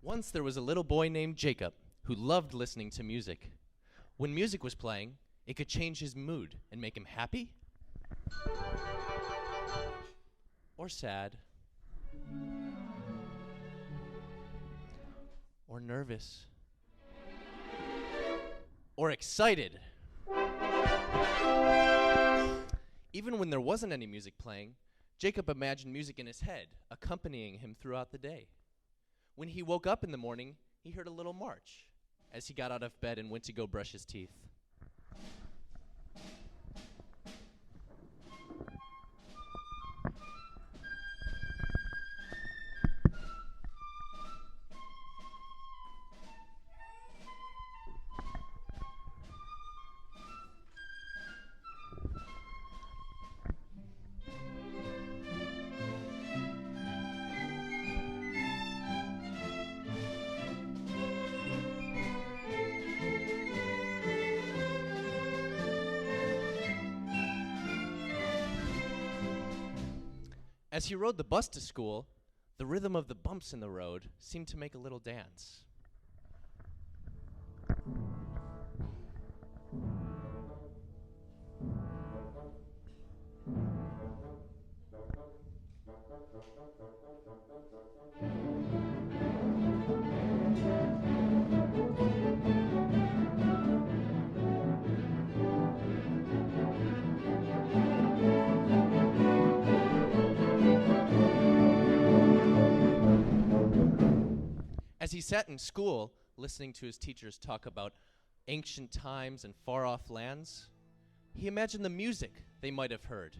Once there was a little boy named Jacob who loved listening to music. When music was playing, it could change his mood and make him happy or sad or nervous or excited. Even when there wasn't any music playing, Jacob imagined music in his head, accompanying him throughout the day. When he woke up in the morning, he heard a little march as he got out of bed and went to go brush his teeth. As he rode the bus to school, the rhythm of the bumps in the road seemed to make a little dance. As he sat in school, listening to his teachers talk about ancient times and far-off lands, he imagined the music they might have heard.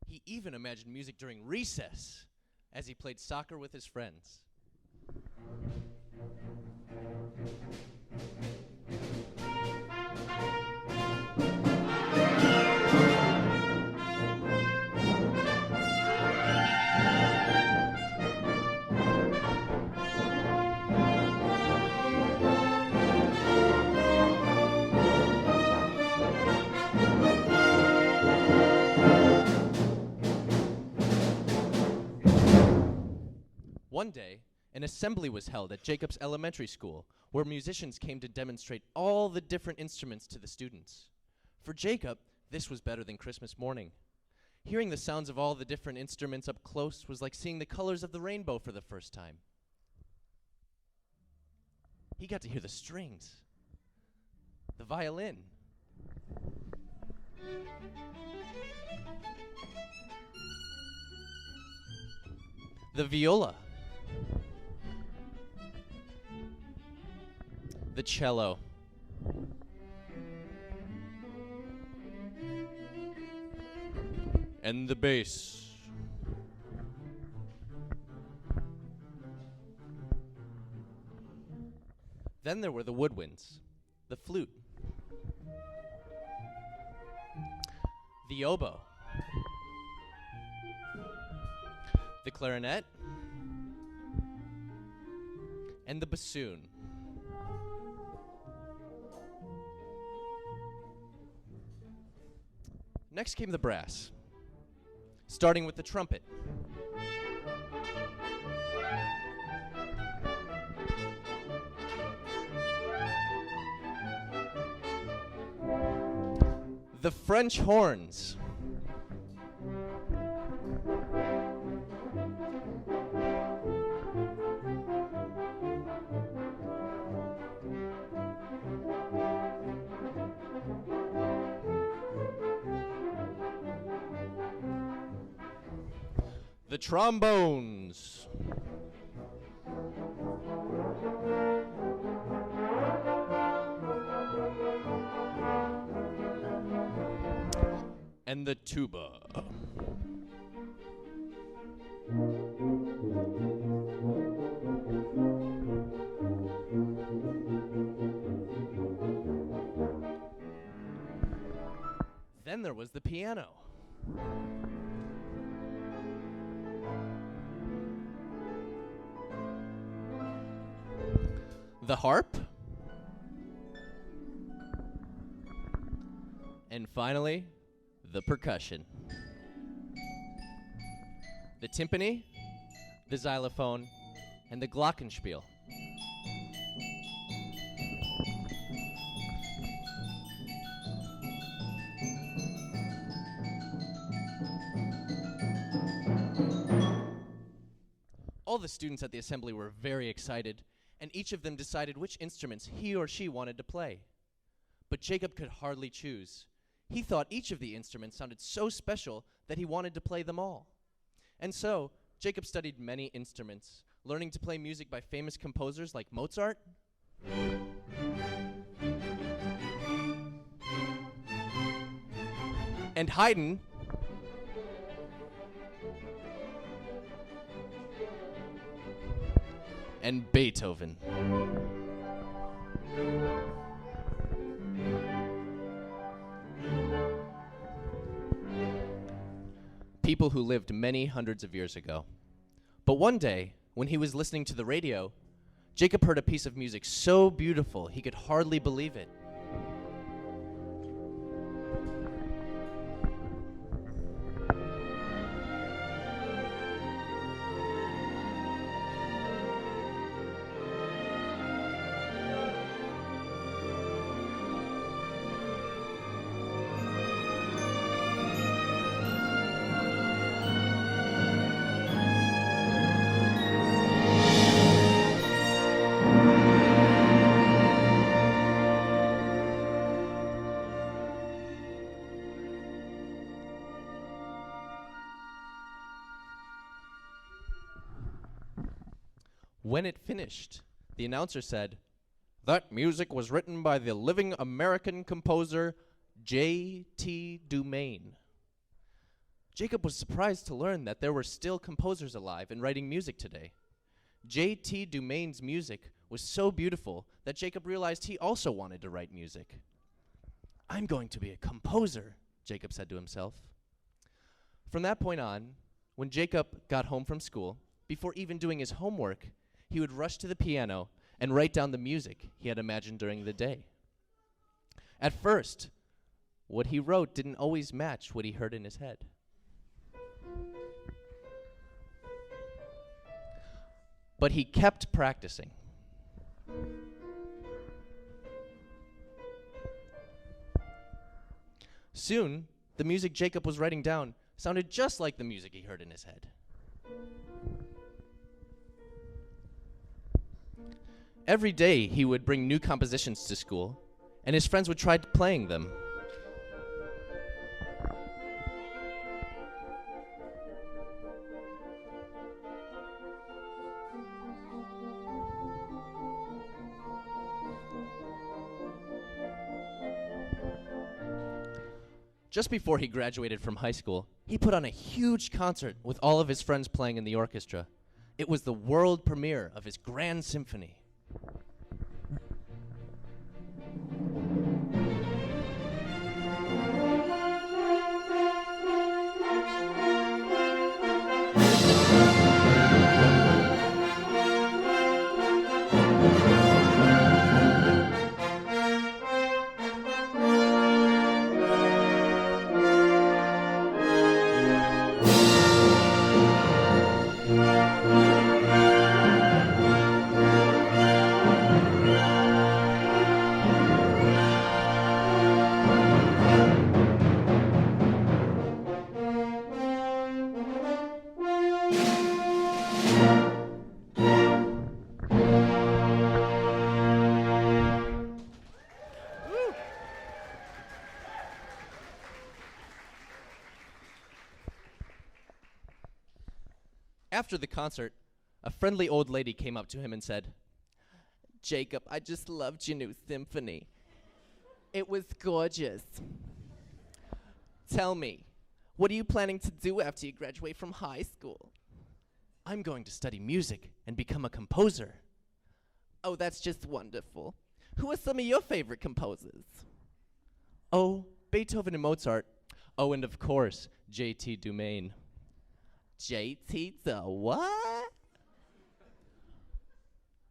He even imagined music during recess as he played soccer with his friends. One day, an assembly was held at Jacob's elementary school where musicians came to demonstrate all the different instruments to the students. For Jacob, this was better than Christmas morning. Hearing the sounds of all the different instruments up close was like seeing the colors of the rainbow for the first time. He got to hear the strings, the violin, the viola, the cello, and the bass. Then there were the woodwinds, the flute, the oboe, the clarinet, and the bassoon. Next came the brass, starting with the trumpet, the French horns, the trombones. And the tuba. Then there was the piano. The harp. And finally, the percussion. The timpani, the xylophone, and the glockenspiel. All the students at the assembly were very excited, and each of them decided which instruments he or she wanted to play. But Jacob could hardly choose. He thought each of the instruments sounded so special that he wanted to play them all. And so, Jacob studied many instruments, learning to play music by famous composers like Mozart, and Haydn, and Beethoven. People who lived many hundreds of years ago. But one day, when he was listening to the radio, Jacob heard a piece of music so beautiful he could hardly believe it. When it finished, the announcer said, "That music was written by the living American composer J.T. Dumaine." Jacob was surprised to learn that there were still composers alive and writing music today. J.T. Dumaine's music was so beautiful that Jacob realized he also wanted to write music. "I'm going to be a composer," Jacob said to himself. From that point on, when Jacob got home from school, before even doing his homework, he would rush to the piano and write down the music he had imagined during the day. At first, what he wrote didn't always match what he heard in his head. But he kept practicing. Soon, the music Jacob was writing down sounded just like the music he heard in his head. Every day, he would bring new compositions to school, and his friends would try playing them. Just before he graduated from high school, he put on a huge concert with all of his friends playing in the orchestra. It was the world premiere of his grand symphony. After the concert, a friendly old lady came up to him and said, "Jacob, I just loved your new symphony. It was gorgeous. Tell me, what are you planning to do after you graduate from high school?" "I'm going to study music and become a composer." "Oh, that's just wonderful. Who are some of your favorite composers?" "Oh, Beethoven and Mozart. Oh, and of course, J.T. Dumaine." "J.T. the what?"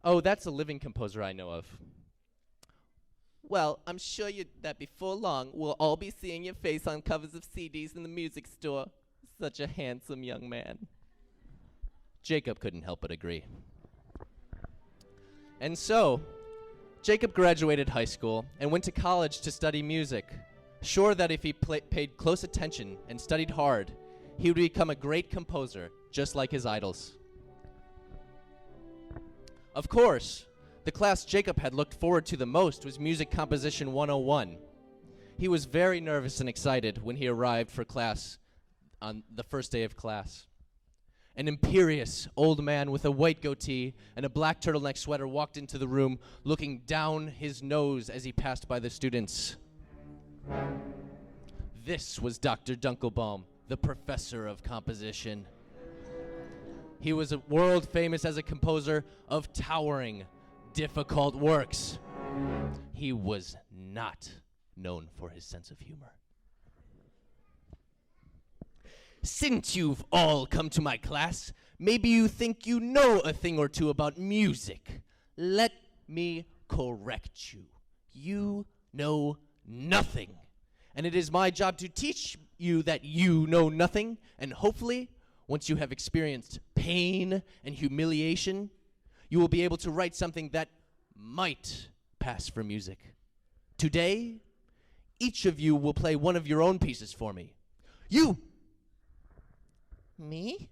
"Oh, that's a living composer I know of." "Well, I'm sure that before long, we'll all be seeing your face on covers of CDs in the music store. Such a handsome young man." Jacob couldn't help but agree. And so, Jacob graduated high school and went to college to study music, sure that if he paid close attention and studied hard, he would become a great composer, just like his idols. Of course, the class Jacob had looked forward to the most was Music Composition 101. He was very nervous and excited when he arrived for class on the first day of class. An imperious old man with a white goatee and a black turtleneck sweater walked into the room, looking down his nose as he passed by the students. This was Dr. Dunkelbaum, the professor of composition. He was world famous as a composer of towering, difficult works. He was not known for his sense of humor. "Since you've all come to my class, maybe you think you know a thing or two about music. Let me correct you. You know nothing. And it is my job to teach you that you know nothing, and hopefully, once you have experienced pain and humiliation, you will be able to write something that might pass for music. Today, each of you will play one of your own pieces for me." "You!" "Me?"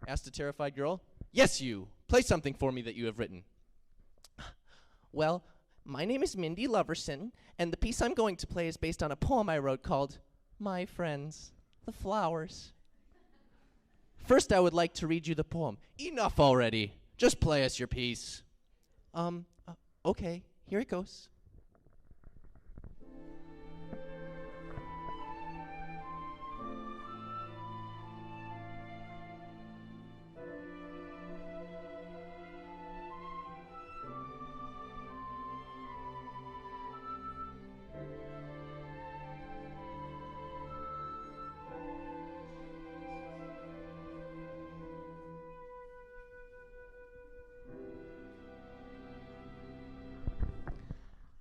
asked a terrified girl. "Yes, you. Play something for me that you have written." "Well, my name is Mindy Loverson, and the piece I'm going to play is based on a poem I wrote called My Friends, the Flowers." "First, I would like to read you the poem." "Enough already. Just play us your piece." Okay, here it goes.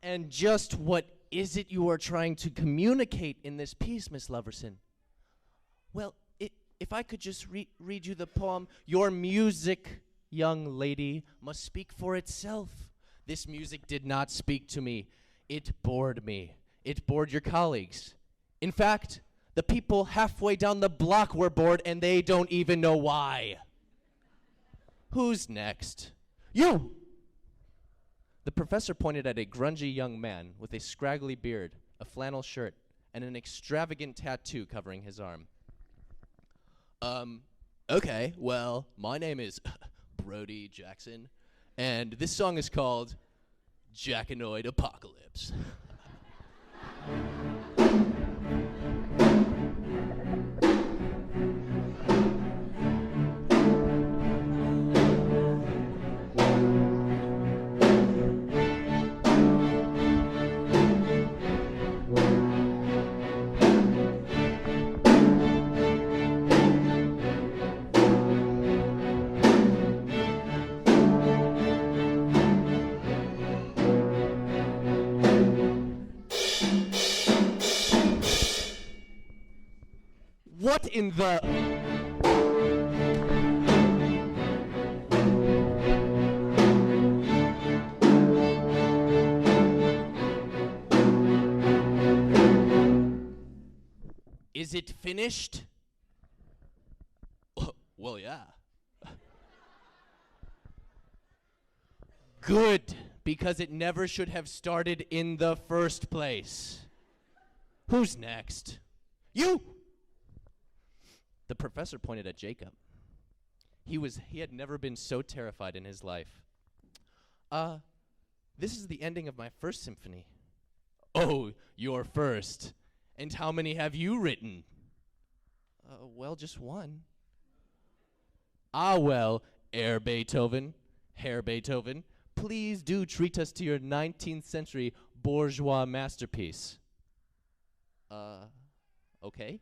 And just what is it you are trying to communicate in this piece, Miss Loverson? "Well, if I could just read you the poem, your music, young lady, must speak for itself. This music did not speak to me. It bored me. It bored your colleagues. In fact, the people halfway down the block were bored, and they don't even know why." "Who's next?" "You!" The professor pointed at a grungy young man with a scraggly beard, a flannel shirt, and an extravagant tattoo covering his arm. Okay, well, my name is Brody Jackson, and this song is called Jackanoid Apocalypse." What in the... Is it finished? Well, yeah. Good, because it never should have started in the first place. Who's next? You! The professor pointed at Jacob. He had never been so terrified in his life. This is the ending of my first symphony. Oh, your first. And how many have you written? Well, just one. Ah, well, Herr Beethoven, please do treat us to your 19th century bourgeois masterpiece. Okay.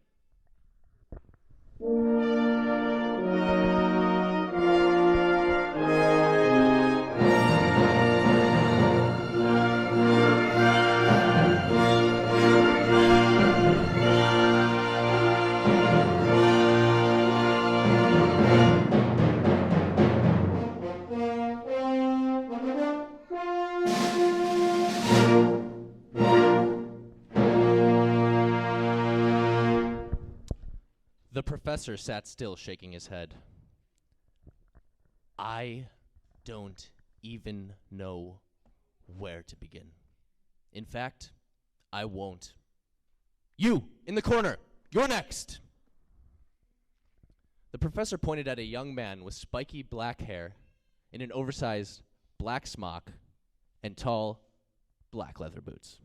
The professor sat still, shaking his head. I don't even know where to begin. In fact, I won't. You, in the corner, you're next. The professor pointed at a young man with spiky black hair in an oversized black smock and tall black leather boots.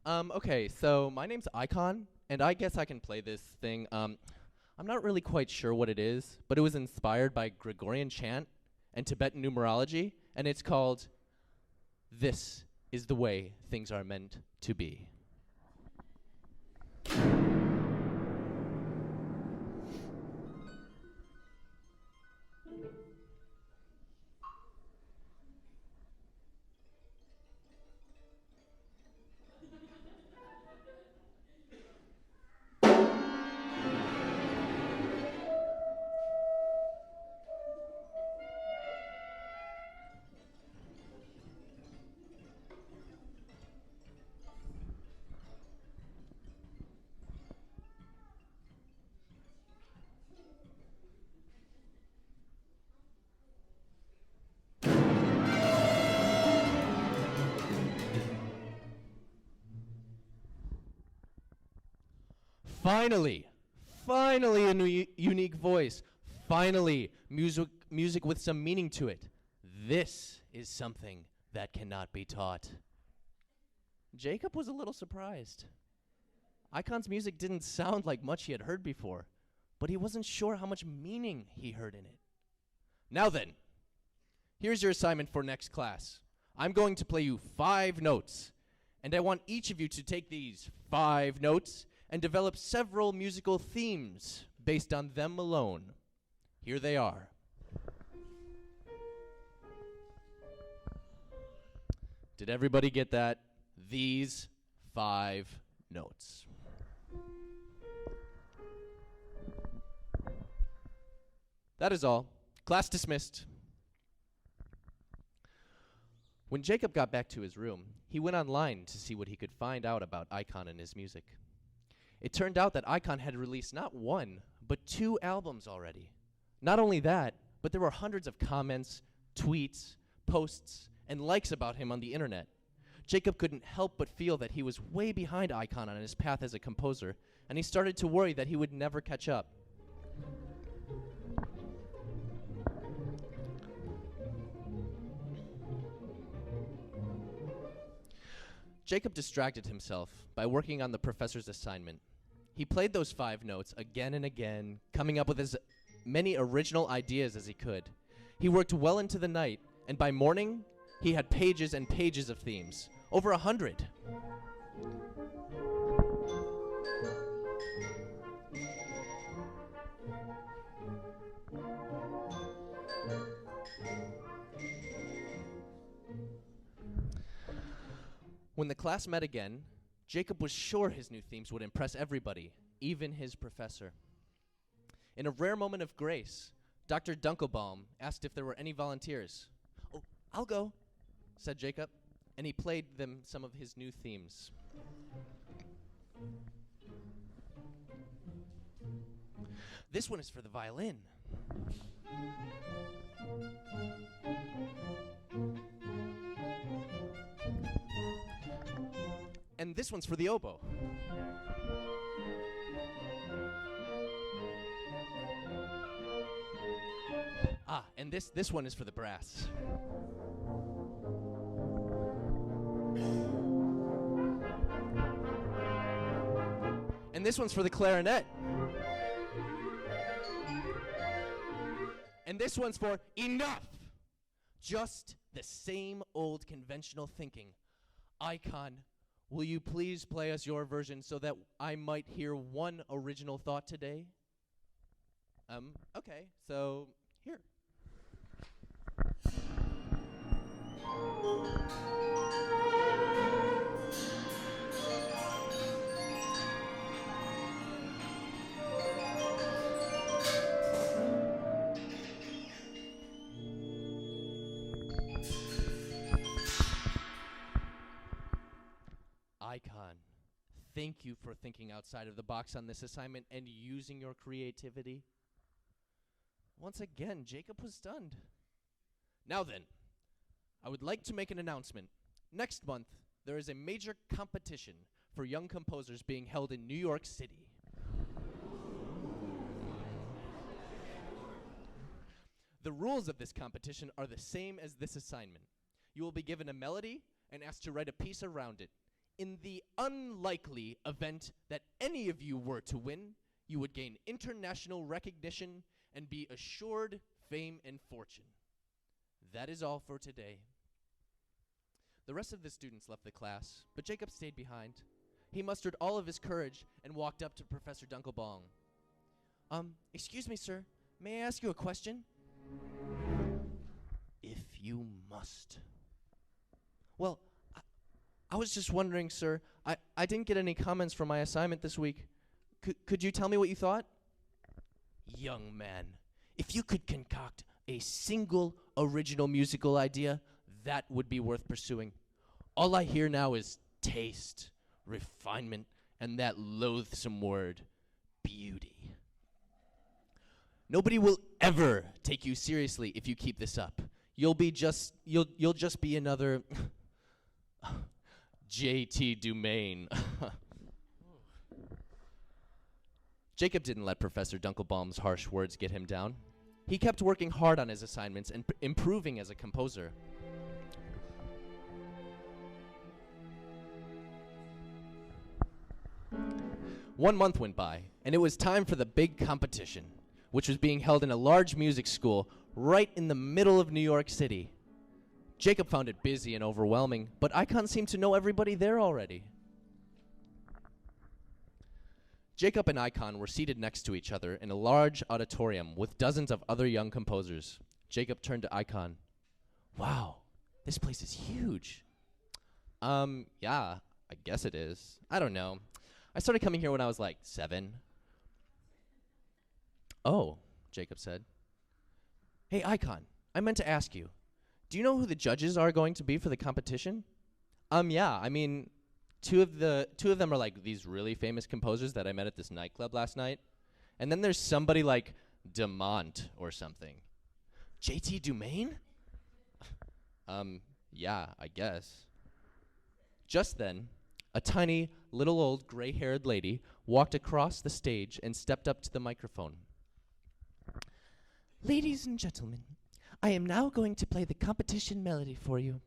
Okay, so my name's Icon, and I guess I can play this thing. I'm not really quite sure what it is, but it was inspired by Gregorian chant and Tibetan numerology, and it's called This is the Way Things Are Meant to Be. Finally a unique voice. Finally, music with some meaning to it. This is something that cannot be taught. Jacob was a little surprised. Icon's music didn't sound like much he had heard before, but he wasn't sure how much meaning he heard in it. Now then, here's your assignment for next class. I'm going to play you 5 notes, and I want each of you to take these 5 notes and develop several musical themes based on them alone. Here they are. Did everybody get that? These 5 notes. That is all. Class dismissed. When Jacob got back to his room, he went online to see what he could find out about Icon and his music. It turned out that Icon had released not 1, but 2 albums already. Not only that, but there were hundreds of comments, tweets, posts, and likes about him on the internet. Jacob couldn't help but feel that he was way behind Icon on his path as a composer, and he started to worry that he would never catch up. Jacob distracted himself by working on the professor's assignment. He played those 5 notes again and again, coming up with as many original ideas as he could. He worked well into the night, and by morning, he had pages and pages of themes, over 100. When the class met again, Jacob was sure his new themes would impress everybody, even his professor. In a rare moment of grace, Dr. Dunkelbaum asked if there were any volunteers. "Oh, I'll go," said Jacob, and he played them some of his new themes. This one is for the violin. And this one's for the oboe. And this one is for the brass. And this one's for the clarinet. And this one's for enough. Just the same old conventional thinking. Icon, will you please play us your version so that I might hear one original thought today? Okay, so here. Icon, thank you for thinking outside of the box on this assignment and using your creativity. Once again, Jacob was stunned. Now then, I would like to make an announcement. Next month, there is a major competition for young composers being held in New York City. The rules of this competition are the same as this assignment. You will be given a melody and asked to write a piece around it. In the unlikely event that any of you were to win, you would gain international recognition and be assured fame and fortune. That is all for today. The rest of the students left the class, but Jacob stayed behind. He mustered all of his courage and walked up to Professor Dunkelbaum. Excuse me, sir. May I ask you a question? If you must. Well, I was just wondering, sir, I didn't get any comments from my assignment this week. Could you tell me what you thought? Young man, if you could concoct a single original musical idea, that would be worth pursuing. All I hear now is taste, refinement, and that loathsome word, beauty. Nobody will ever take you seriously if you keep this up. You'll just be another J.T. Dumaine. Jacob didn't let Professor Dunkelbaum's harsh words get him down. He kept working hard on his assignments and improving as a composer. One month went by, and it was time for the big competition, which was being held in a large music school right in the middle of New York City. Jacob found it busy and overwhelming, but Icon seemed to know everybody there already. Jacob and Icon were seated next to each other in a large auditorium with dozens of other young composers. Jacob turned to Icon. Wow, this place is huge. Yeah, I guess it is. I don't know. I started coming here when I was like 7. Oh, Jacob said. Hey, Icon, I meant to ask you. Do you know who the judges are going to be for the competition? Yeah, I mean, two of them are like these really famous composers that I met at this nightclub last night. And then there's somebody like Demont or something. J.T. Dumaine? Yeah, I guess. Just then, a tiny, little old gray-haired lady walked across the stage and stepped up to the microphone. Ladies and gentlemen, I am now going to play the competition melody for you.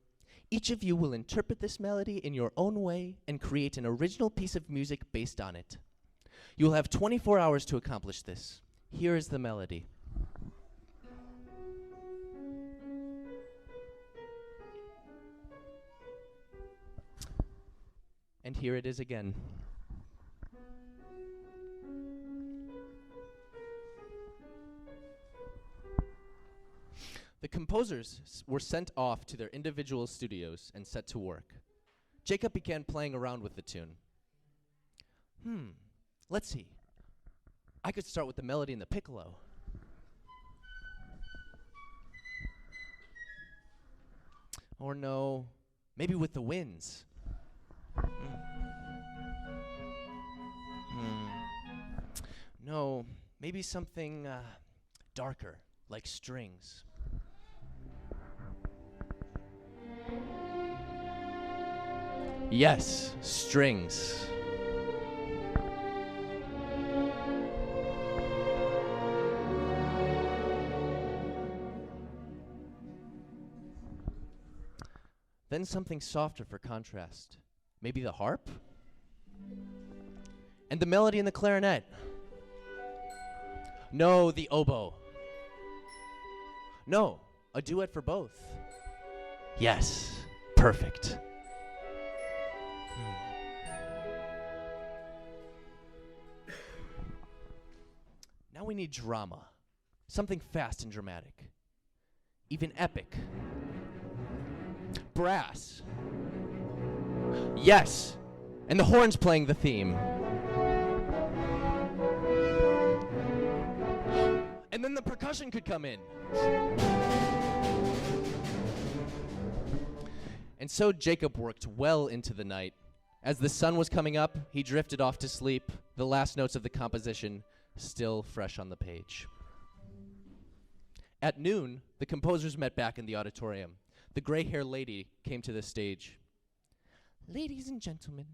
Each of you will interpret this melody in your own way and create an original piece of music based on it. You will have 24 hours to accomplish this. Here is the melody. And here it is again. The composers were sent off to their individual studios and set to work. Jacob began playing around with the tune. Let's see. I could start with the melody and the piccolo. Or no, maybe with the winds. No, maybe something darker, like strings. Yes, strings. then something softer for contrast. Maybe the harp? And the melody in the clarinet. No, the oboe. No, a duet for both. Yes, perfect. Now we need drama. Something fast and dramatic. Even epic. Brass. Yes, and the horns playing the theme. And then the percussion could come in. And so Jacob worked well into the night. As the sun was coming up, he drifted off to sleep, the last notes of the composition still fresh on the page. At noon, the composers met back in the auditorium. The gray-haired lady came to the stage. Ladies and gentlemen,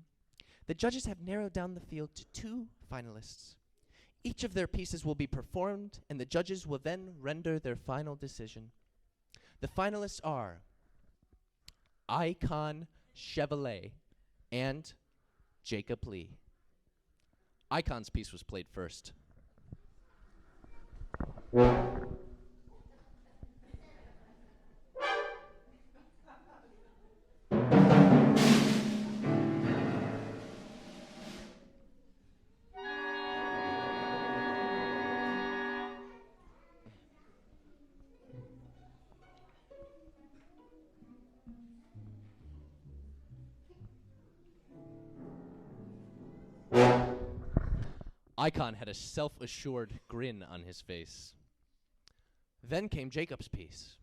the judges have narrowed down the field to 2 finalists. Each of their pieces will be performed, and the judges will then render their final decision. The finalists are Icon Chevalier and Jacob Lee. Icon's piece was played first. Icon had a self-assured grin on his face. Then came Jacob's piece.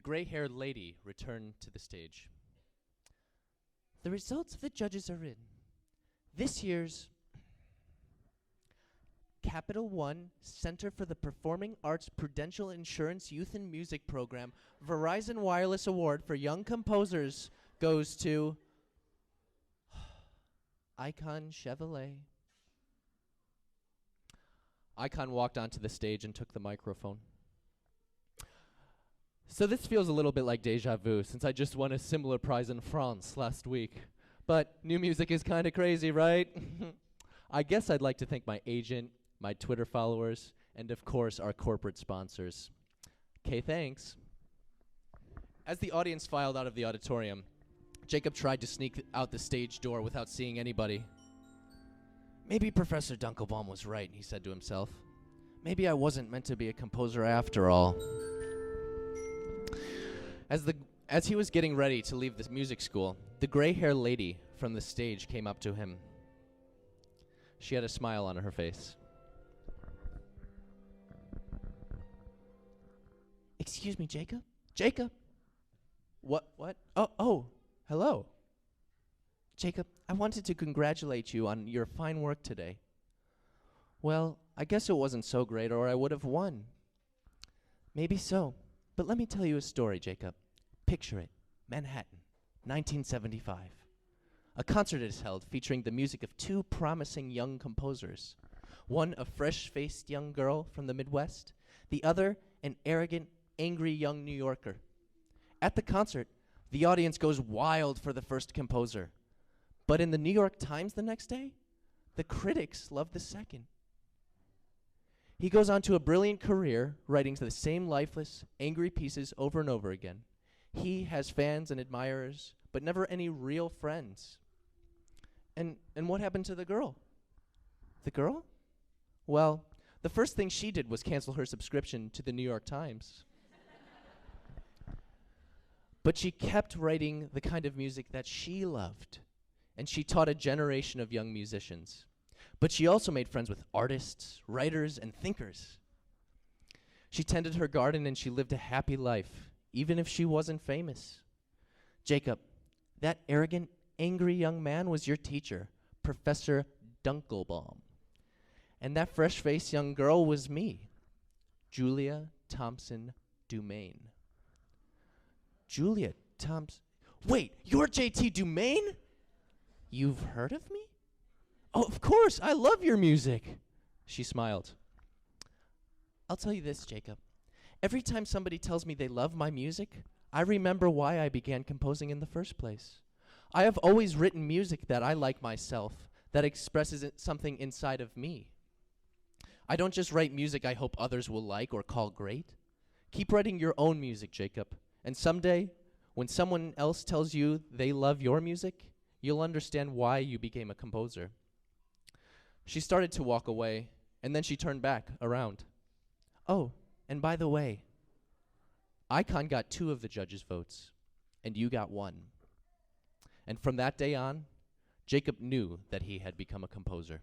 gray-haired lady returned to the stage. The results of the judges are in. This year's Capital One Center for the Performing Arts Prudential Insurance Youth and Music Program Verizon Wireless Award for Young Composers goes to Icon Chevrolet. Icon walked onto the stage and took the microphone. So this feels a little bit like deja vu, since I just won a similar prize in France last week. But new music is kind of crazy, right? I guess I'd like to thank my agent, my Twitter followers, and of course our corporate sponsors. Okay, thanks. As the audience filed out of the auditorium, Jacob tried to sneak out the stage door without seeing anybody. Maybe Professor Dunkelbaum was right, he said to himself. Maybe I wasn't meant to be a composer after all. As he was getting ready to leave this music school, the gray-haired lady from the stage came up to him. She had a smile on her face. Excuse me, Jacob? Jacob? What? Oh, hello. Jacob, I wanted to congratulate you on your fine work today. Well, I guess it wasn't so great or I would have won. Maybe so, but let me tell you a story, Jacob. Picture it, Manhattan, 1975. A concert is held featuring the music of two promising young composers. One a fresh-faced young girl from the Midwest, the other an arrogant, angry young New Yorker. At the concert, the audience goes wild for the first composer. But in the New York Times the next day, the critics love the second. He goes on to a brilliant career, writing the same lifeless, angry pieces over and over again. He has fans and admirers, but never any real friends. And what happened to the girl? The girl? Well, the first thing she did was cancel her subscription to the New York Times. But she kept writing the kind of music that she loved, and she taught a generation of young musicians. But she also made friends with artists, writers, and thinkers. She tended her garden and she lived a happy life, even if she wasn't famous. Jacob, that arrogant, angry young man was your teacher, Professor Dunkelbaum. And that fresh-faced young girl was me, Julia Thompson Dumaine. Julia Thompson. Wait, you're JT Dumaine? You've heard of me? Oh, of course, I love your music. She smiled. I'll tell you this, Jacob. Every time somebody tells me they love my music, I remember why I began composing in the first place. I have always written music that I like myself, that expresses something inside of me. I don't just write music I hope others will like or call great. Keep writing your own music, Jacob. And someday, when someone else tells you they love your music, you'll understand why you became a composer. She started to walk away, and then she turned back around. Oh, and by the way, Icon got 2 of the judges' votes, and you got 1. And from that day on, Jacob knew that he had become a composer.